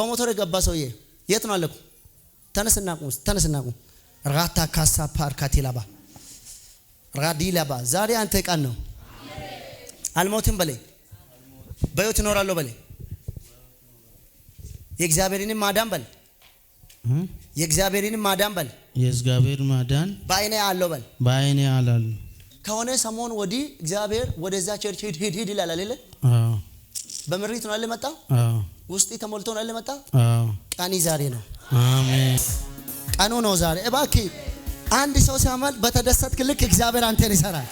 በሞተር የገባ ሰውዬ የት ነው አለኩ? ተነስና ቁም። ራታ ካሳ ፓርካቲላባ ራዲላባ ዛሬ አንተ ቀን ነው። አልሞትም በለኝ፣ በሕይወት እኖራለሁ በለኝ። የእግዚአብሔርን ማዳን በል፣ የእግዚአብሔርን ማዳን በል። የእግዚአብሔር ማዳን በዓይኔ አለው በል፣ በዓይኔ አላል። ከሆነ ሰሞን ወዲህ እግዚአብሔር ወደዛ ቸርች ሂድ ይላል አይደል? አዎ። በምሪት ነው አይደል? መጣ። አዎ። ውስጥ ተሞልቶ ነው አይደል? መጣ። አዎ። ቀኒ ዛሬ ነው። አሜን። ቀኑ ነው ዛሬ። እባክህ አንድ ሰው ሲያመልጥ በተደሰትክ ልክ እግዚአብሔር አንተን ይሰራል።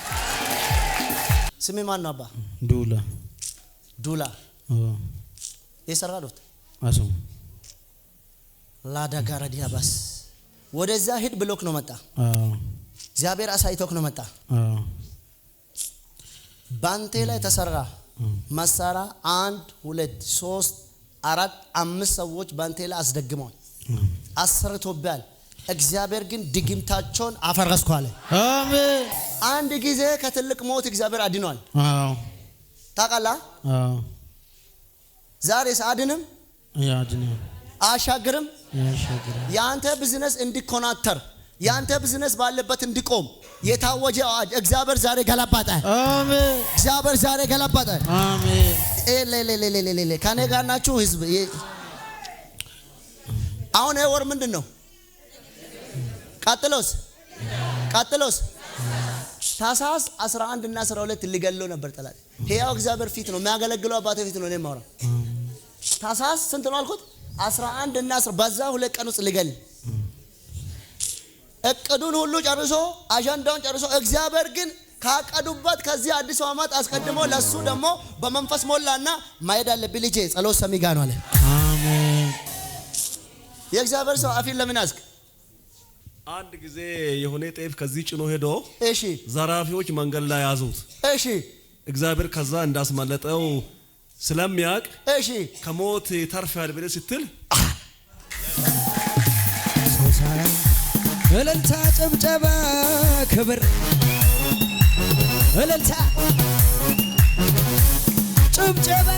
ስሜ ማን ነው? አባ ዱላ። አዎ። የሰራሉት አሶ ላዳጋራ ዲያባስ ወደዛ ሂድ ብሎክ ነው መጣ። አዎ። እግዚአብሔር አሳይቶክ ነው መጣ። አዎ። ባንቴ ላይ ተሰራ መሳራ 1 2 3 4 5 ሰዎች ባንቴ ላይ አስደግመዋል፣ አሰርቶብያል። እግዚአብሔር ግን ድግምታቸውን አፈረስኩ አለ። አሜን። አንድ ጊዜ ከትልቅ ሞት እግዚአብሔር አድኗል። አዎ። ታውቃለህ? አዎ። ዛሬስ አድንም ያድነው አሻግርም። ያሻግረው። ያንተ ቢዝነስ እንዲኮናተር ያንተ ቢዝነስ ባለበት እንዲቆም የታወጀ አዋጅ እግዚአብሔር ዛሬ ገለበጠ። አሜን። እግዚአብሔር ዛሬ ገለበጠ። አሜን። ኤሌሌሌሌሌ ከኔ ጋር ናችሁ ህዝብ? አሁን ይሄ ወር ምንድን ነው? ቀጥሎስ ታሳስ 11 እና 12 ሊገለው ነበር ጠላት። ሕያው እግዚአብሔር ፊት ነው የሚያገለግለው፣ አባቴ ፊት ነው እኔ ማውራ። ታሳስ ስንት ነው አልኩት? 11 እና 10 በዛ 2 ቀን ውስጥ ሊገል እቅዱን ሁሉ ጨርሶ አጀንዳውን ጨርሶ እግዚአብሔር ግን ካቀዱበት ከዚህ አዲስ ዓመት አስቀድሞ ለሱ ደግሞ በመንፈስ ሞላና ማሄድ አለብኝ ልጄ ጸሎት ሰሚ ጋር ነው አለ። አሜን። የእግዚአብሔር ሰው አፊን ለምን አስክ? አንድ ጊዜ የሆነ ጤፍ ከዚህ ጭኖ ሄዶ እሺ ዘራፊዎች መንገድ ላይ ያዙት። እሺ እግዚአብሔር ከዛ እንዳስመለጠው ስለሚያውቅ እሺ ከሞት ተርፋል ብለህ ስትል እልልታ፣ ጭብጨባ፣ ክብር፣ እልልታ፣ ጭብጨባ።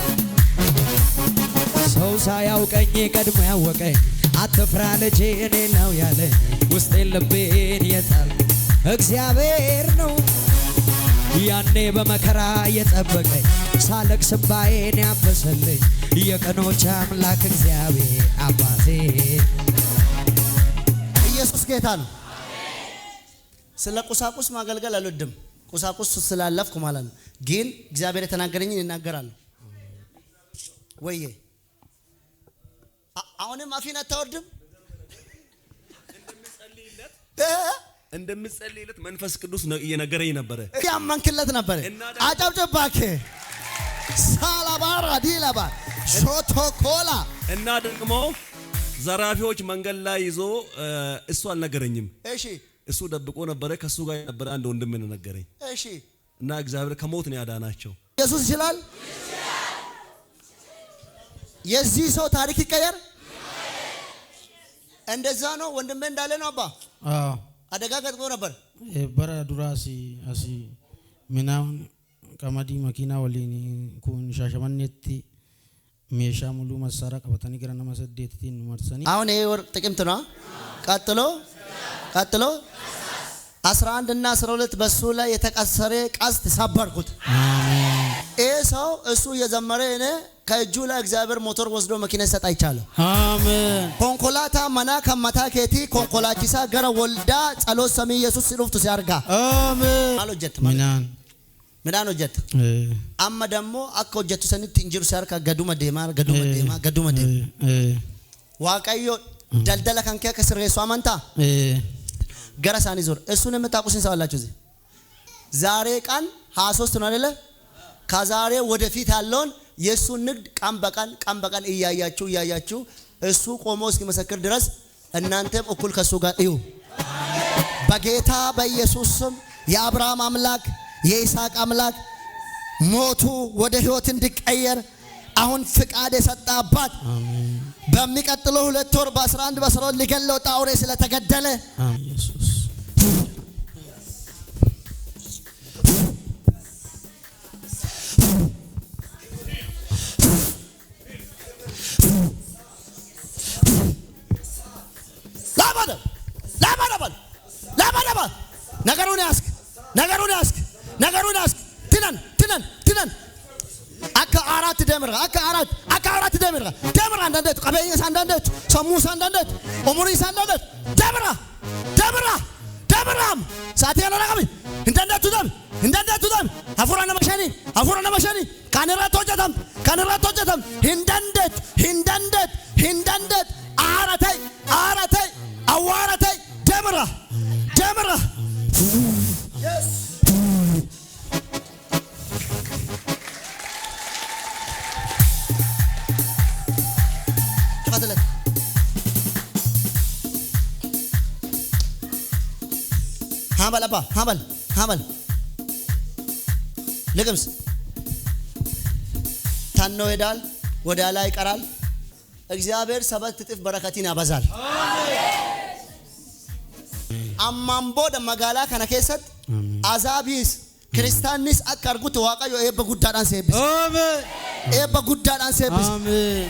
ሰው ሳያውቀኝ ቀድሞ ያወቀኝ አትፍራ ልጄ እኔ ነው ያለ ውስጤን ልቤን የጣል እግዚአብሔር ነው። ያኔ በመከራ የጠበቀኝ ሳለቅስ እንባዬን ያበሰልኝ የቀኖች አምላክ እግዚአብሔር አባቴ ኢየሱስ ጌታ ነው። ስለ ቁሳቁስ ማገልገል አልወድም፣ ቁሳቁስ ስላለፍኩ ማለት ነው። ግን እግዚአብሔር የተናገረኝን እናገራለሁ። ወይዬ አሁንም አፊን አታወርድም። እንደምጸልይለት መንፈስ ቅዱስ እየነገረኝ ነበረ፣ ያመንክለት ነበረ። አጨብጭባክ ሳላባራ ዲላባ ሾቶኮላ እና ደግሞ ዘራፊዎች መንገድ ላይ ይዞ እሱ አልነገረኝም። እሺ እሱ ደብቆ ነበረ። ከሱ ጋር ነበረ አንድ ወንድም ነው ነገረኝ። እሺ እና እግዚአብሔር ከሞት ነው ያዳናቸው። ኢየሱስ ይችላል። የዚህ ሰው ታሪክ ይቀየር። እንደዛ ነው ወንድሜ እንዳለ ነው። አባ አዎ። አደጋ ገጥሞ ነበር። በራ ዱራሲ አሲ ምናምን ቀመዲ መኪና ወሊኒ ኩን ሻሸመኔቲ ሜሻ ሙሉ መሳሪያ ቀበተኒ ገረና መሰደትቲን መርሰኒ አሁን ይሄ ወር ጥቅምት ነው። ቀጥሎ 11 እና 12 በሱ ላይ የተቀሰረ ቀስት ሰበርኩት። አሜን። ይሄ ሰው እሱ እየዘመረ እኔ ከእጁ ላይ እግዚአብሔር ሞተር ወስዶ መኪና ይሰጣ ይቻላል። አሜን። ኮንኮላታ መና ከመታ ኬቲ ኮንኮላቺሳ ገረ ወልዳ ጸሎት ሰሚ ኢየሱስ ሲሉፍቱ ሲያርጋ አሜን። አሎጀት ምናን ሆጀት አማ ደግሞ አከ ሆጀቱ ሰኒት እንጅሩ ሲያርካ ገዱመ ዴማ ዋቀዮ ደልደለ ከንከ ከስሬሱ አማንታ ገረሳኒ ዞር እሱን የምታውቁስን ሰው አላችሁ። እዚህ ዛሬ ቀን 23 ነው አይደለ? ከዛሬ ወደፊት ያለውን የሱን ንግድ ቀን በቀን እያያችሁ እሱ ቆሞ እስኪመሰክር ድረስ እናንተም እኩል ከሱ ጋር እዩ። በጌታ በኢየሱስ ስም የአብርሃም አምላክ የይስሐቅ አምላክ ሞቱ ወደ ህይወት እንዲቀየር አሁን ፍቃድ የሰጠ አባት በሚቀጥለው 2 ወር በ11 በ12 ሊገለው ጣውሬ ስለተገደለ ኢየሱስ ነገሩን ያስክ ትነን አካ አራት ደምራ ደምራ አንዳንዴት ቀበይስ አንዳንዴት ሰሙስ አንዳንዴት ኦሙሪስ አንዳንዴት ደምራም ሳቴና ለቀም እንደንደቱ ደም አፉራና መሸኒ ካንራት ወጀተም hindandet አራታይ አዋራታይ ደምራ yes ተፈተለት ሃምበል ለግምስ ታኖ ሄዳል ወደ ላይ ይቀራል እግዚአብሔር ሰባት እጥፍ በረከትን ያበዛል አማምቦ ደመጋላ ከነከሰት አዛቢስ ክርስቲያንስ አቀርጉት ዋቃዮ ኤበ ጉዳዳን ሴብስ አሜን ኤበ ጉዳዳን ሴብስ አሜን